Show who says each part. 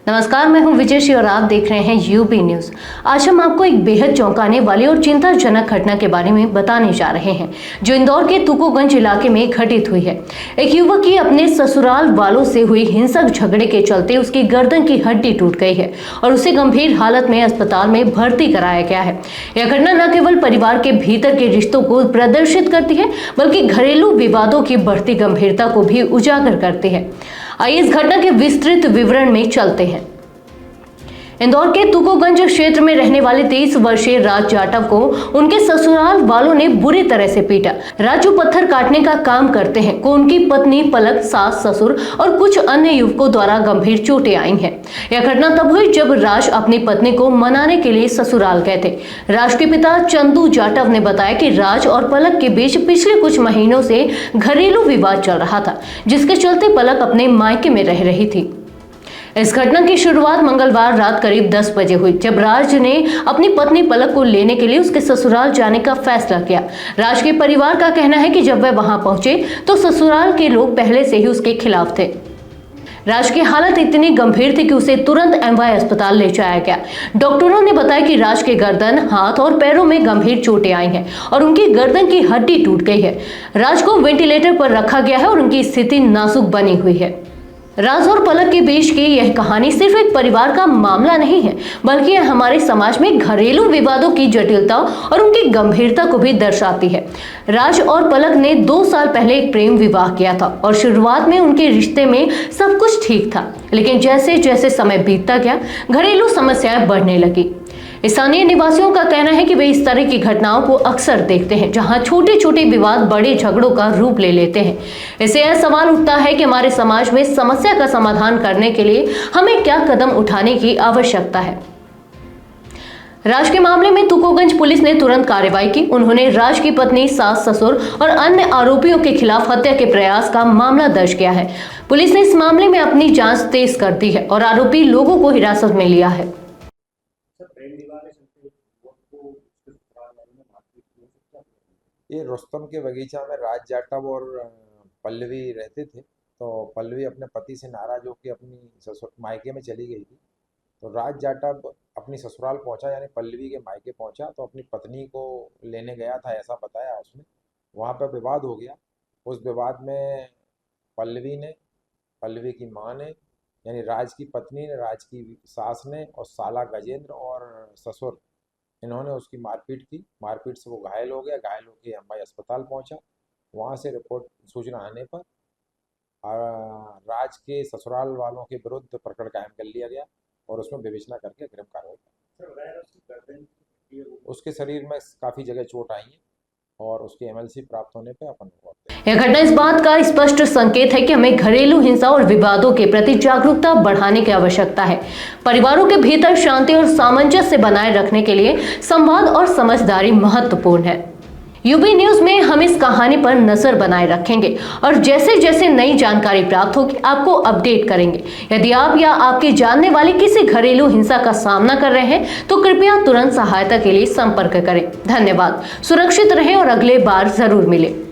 Speaker 1: नमस्कार, मैं हूं विजय श्री और आप देख रहे हैं यूपी न्यूज। आज हम आपको एक बेहद चौंकाने वाली और चिंताजनक घटना के बारे में बताने जा रहे हैं जो इंदौर के तुकोगंज इलाके में घटित हुई है। एक युवक की अपने ससुराल वालों से हुई हिंसक झगड़े के चलते उसकी गर्दन की हड्डी टूट गई है और उसे गंभीर हालत में अस्पताल में भर्ती कराया गया है। यह घटना न केवल परिवार के भीतर के रिश्तों को प्रदर्शित करती है बल्कि घरेलू विवादों की बढ़ती गंभीरता को भी उजागर करती है। आइए इस घटना के विस्तृत विवरण में चलते हैं। इंदौर के तुकोगंज क्षेत्र में रहने वाले 23 वर्षीय राज जाटव को उनके ससुराल वालों ने बुरी तरह से पीटा। राजू पत्थर काटने का काम करते हैं को उनकी पत्नी पलक, सास, ससुर और कुछ अन्य युवकों द्वारा गंभीर चोटें आई हैं। यह घटना तब हुई जब राज अपनी पत्नी को मनाने के लिए ससुराल गए थे। राज के पिता चंदू जाटव ने बताया कि राज और पलक के बीच पिछले कुछ महीनों से घरेलू विवाद चल रहा था, जिसके चलते पलक अपने मायके में रह रही थी। इस घटना की शुरुआत मंगलवार रात करीब 10 बजे हुई, जब राज ने अपनी पत्नी पलक को लेने के लिए उसके ससुराल जाने का फैसला किया। राज के परिवार का कहना है कि जब वह वहां पहुंचे तो ससुराल के लोग पहले से ही उसके खिलाफ थे। राज की हालत इतनी गंभीर थी कि उसे तुरंत एमवाय अस्पताल ले जाया गया। डॉक्टरों ने बताया कि राज के गर्दन, हाथ और पैरों में गंभीर चोटें आई हैं और उनकी गर्दन की हड्डी टूट गई है। राज को वेंटिलेटर पर रखा गया है और उनकी स्थिति नाजुक बनी हुई है। राज और पलक के बीच की यह कहानी सिर्फ एक परिवार का मामला नहीं है, बल्कि यह हमारे समाज में घरेलू विवादों की जटिलता और उनकी गंभीरता को भी दर्शाती है। राज और पलक ने 2 साल पहले एक प्रेम विवाह किया था और शुरुआत में उनके रिश्ते में सब कुछ ठीक था, लेकिन जैसे जैसे समय बीतता गया घरेलू समस्याएं बढ़ने लगी। स्थानीय निवासियों का कहना है कि वे इस तरह की घटनाओं को अक्सर देखते हैं, जहां छोटे छोटे विवाद बड़े झगड़ों का रूप ले लेते हैं। इससे यह सवाल उठता है कि हमारे समाज में समस्या का समाधान करने के लिए हमें क्या कदम उठाने की आवश्यकता है। राज के मामले में तुकोगंज पुलिस ने तुरंत कार्रवाई की। उन्होंने राज की पत्नी, सास, ससुर और अन्य आरोपियों के खिलाफ हत्या के प्रयास का मामला दर्ज किया है। पुलिस ने इस मामले में अपनी जांच तेज कर दी है और आरोपी लोगों को हिरासत में लिया है।
Speaker 2: ये रुस्तम के बगीचा में राज जाटव और पल्लवी रहते थे। तो पल्लवी अपने पति से नाराज होकर अपनी ससुर मायके में चली गई थी। तो राज जाटव अपनी ससुराल पहुंचा, यानी पल्लवी के मायके पहुंचा, तो अपनी पत्नी को लेने गया था ऐसा बताया उसने। वहां पर विवाद हो गया। उस विवाद में पल्लवी की माँ ने, यानी राज की पत्नी ने, राज की सास ने और साला गजेंद्र और ससुर, इन्होंने उसकी मारपीट की। मारपीट से वो घायल हो गया। घायल होकर एमवाय अस्पताल पहुंचा। वहां से सूचना आने पर राज के ससुराल वालों के विरुद्ध प्रकरण कायम कर लिया गया और उसमें विवेचना करके अग्रिम कार्रवाई। उसके शरीर में काफ़ी जगह चोट आई है और उसके एमएलसी प्राप्त होने पर अपन
Speaker 1: यह घटना इस बात का स्पष्ट संकेत है कि हमें घरेलू हिंसा और विवादों के प्रति जागरूकता बढ़ाने की आवश्यकता है। परिवारों के भीतर शांति और सामंजस्य बनाए रखने के लिए संवाद और समझदारी महत्वपूर्ण है। यूपी न्यूज में हम इस कहानी पर नजर बनाए रखेंगे और जैसे जैसे नई जानकारी प्राप्त होगी आपको अपडेट करेंगे। यदि आप या आपके जानने वाले किसी घरेलू हिंसा का सामना कर रहे हैं तो कृपया तुरंत सहायता के लिए संपर्क करें। धन्यवाद। सुरक्षित रहें और अगले बार जरूर मिलें।